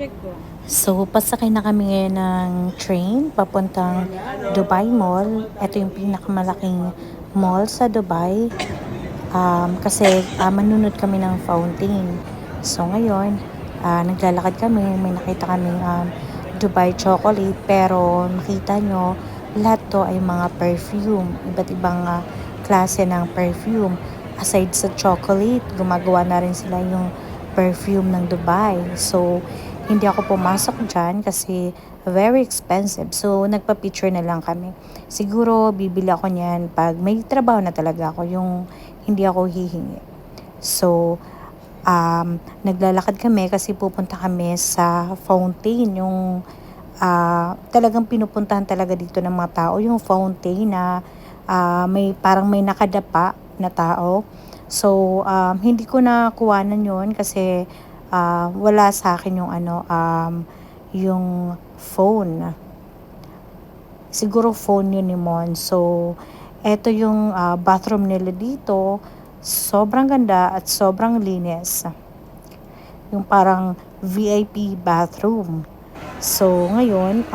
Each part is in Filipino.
Check ko. So, pasakay na kami ngayon ng train papuntang Dubai Mall. Ito yung pinakamalaking mall sa Dubai. Kasi manunod kami ng fountain. So, ngayon, naglalakad kami. May nakita kaming Dubai chocolate. Pero nakita nyo, lahat to ay mga perfume. Iba't ibang klase ng perfume. Aside sa chocolate, gumagawa na rin sila yung perfume ng Dubai. So, hindi ako pumasok dyan kasi very expensive. So, nagpa-picture na lang kami. Siguro, bibili ako niyan pag may trabaho na talaga ako, yung hindi ako hihingi. So, naglalakad kami kasi pupunta kami sa fountain, yung talagang pinupuntahan talaga dito ng mga tao, yung fountain na may nakadapa na tao. So, hindi ko na kuwanan yun kasi wala sa akin yung yung phone. Siguro phone yun ni Mon. So, eto yung bathroom nila dito. Sobrang ganda at sobrang linis. Yung parang VIP bathroom. So, ngayon,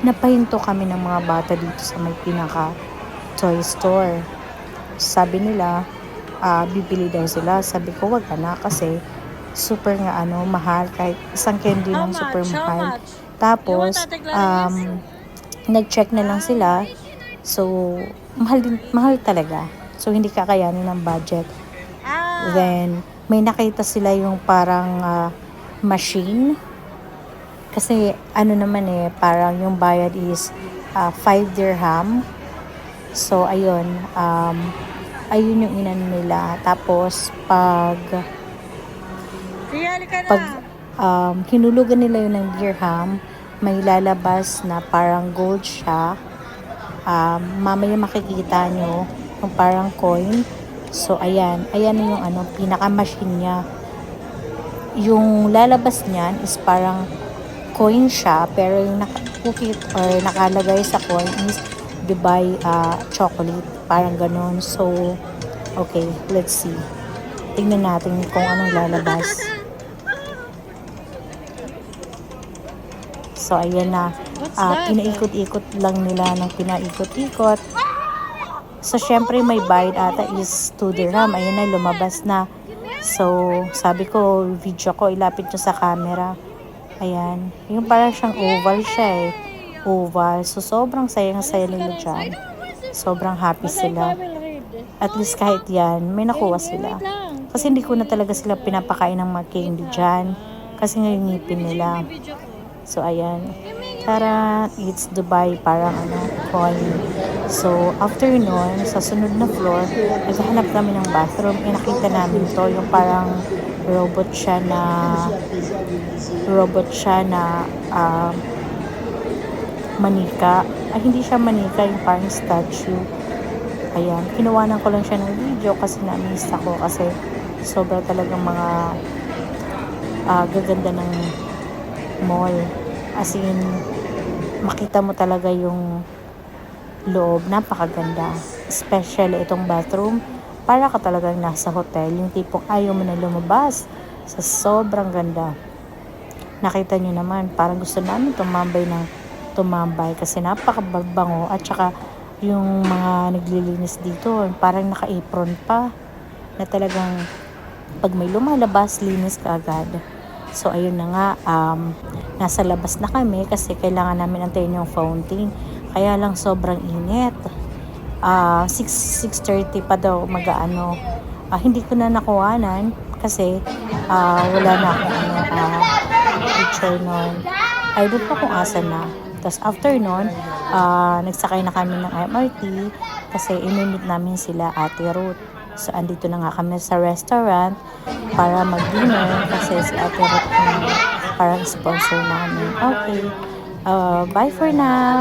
napahinto kami ng mga bata dito sa may pinaka toy store. Sabi nila, bibili daw sila. Sabi ko, wag na kasi super nga mahal, kahit isang candy How ng super much? How mahal. much? You want Tapos Ate Clarice? nag-check na lang sila. So mahal talaga. So hindi kakayanin ng budget. Ah, Then may nakita sila yung parang machine, kasi naman parang yung bayad is 5 dirham. So ayun, ayun yung inan nila. Tapos Riyali ka pag na. hinulugan nila yun ng dirham, may lalabas na parang gold siya. Mamaya makikita nyo yung parang coin. So, ayan na yung pinaka-machine niya. Yung lalabas niyan is parang coin siya, pero yung nakapukit or nakalagay sa coin is Dubai chocolate. Parang ganun. So, okay, let's see. Tingnan natin kung anong lalabas. So, ayan na. What's that? Pinaikot-ikot lang nila ng pinaikot-ikot. So, syempre may bayad ata is 2 dirham. Ayan na, lumabas na. So, sabi ko, video ko, ilapit nyo sa camera. Ayan. Yung parang siyang oval siya Oval. So, sobrang sayang-saya nila dyan. Sobrang happy Basta ikaw sila. will read. At least kahit yan, may nakuha Wait sila. lang. Kasi hindi ko na talaga sila pinapakain ng mga candy dyan. Kasi ngayon ngipin nila. Video ko. So, ayan. Tara, it's Dubai, parang coin. So, after nun, sa sunod na floor, naghahanap kami ng bathroom. Nakita namin to, yung parang robot siya na manika. Hindi siya manika, yung parang statue. Ayan, kinuwanan ko lang siya ng video kasi na-miss ako kasi sobra talagang mga gaganda ng mall. As in, makita mo talaga yung loob, napakaganda. Especially itong bathroom, para ka talagang nasa hotel. Yung tipong ayaw mo na lumabas sa sobrang ganda. Nakita nyo naman, parang gusto namin tumambay kasi napakabango. At saka yung mga naglilinis dito, parang naka-apron pa na talagang pag may lumalabas, linis ka agad. So, ayun na nga, nasa labas na kami kasi kailangan namin antayin yung fountain. Kaya lang sobrang init. 6:30 pa daw hindi ko na nakuhanan kasi wala na akong picture nun. I don't know kung asan na. Tapos after nun, nagsakay na kami ng MRT kasi imimit namin sila Ate Ruth. So, andito na nga kami sa restaurant para mag-dinner kasi si Ate Ruth yung parang sponsor namin. Okay. Bye for now.